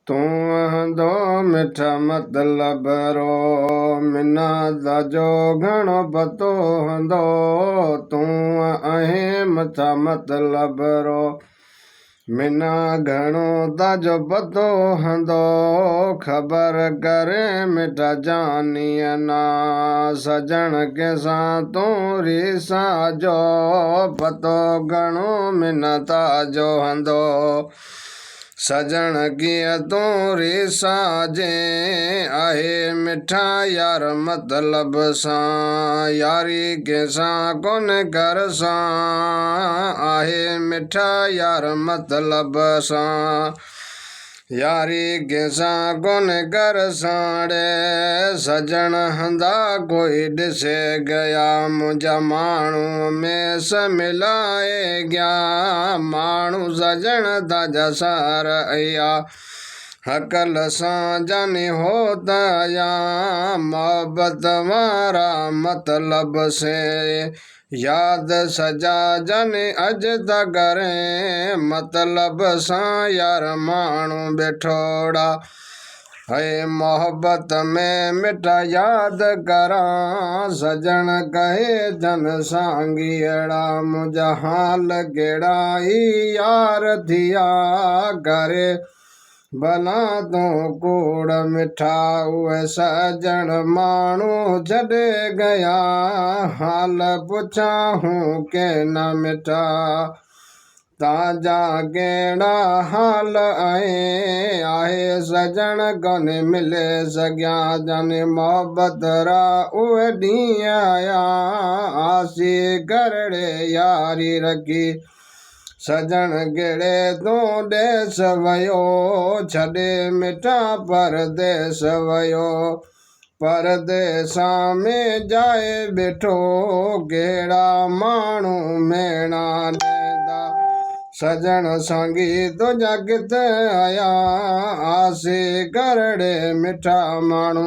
तू हंदो मिठा मतलब रो मिना दा जो घणो पतो हंदो तू आहे मथा मतलब रो मिना घणो दा जो पतो हंदो खबर करे मिठा जानिया ना सजन के सा तू रीसा जो पतो घणो मिना ता जो हंदो सजन कीअं तूं रीसा जे आहे मिठा यार मतलब सां यारी कंहिंसां कोन कर सां आहे मिठा यार मतलब सां यारी कंहिंसां कोन कर साड़े सजन हंदा कोई ॾिसे गया मुंहिंजा माण्हू में स मिलाए गया माण्हू सजन ताजा सार अया हकल सां जाने होता या मोहब्बत वारा मतलब से याद सजा जाने अज त करे मतलब सां यार माण्हू बेठोड़ा है मोहब्बत में मिठा याद करा सजन कहे जन सांगीड़ा मुझा हाल गेड़ा ही यार थिया करे भला तो कूड़ मिठा उहे सजन माण्हू छॾे गया हाल पुछा हूँ के न मिठा ताजा कहिड़ा हाल आहे सजन कोन मिले सघिया जाने मोहब्बत रा उहे ॾींहं आया आसी करड़े यारी रखी सजन गेड़े तूं देस वयो छॾे मिठा परदेस वयो परदेसां में जाए बेठो गेड़ा माण्हू मेणा ॾेंदा सजन सांगी तुंहिंजा किथे आया आसे करड़े मिठा माण्हू।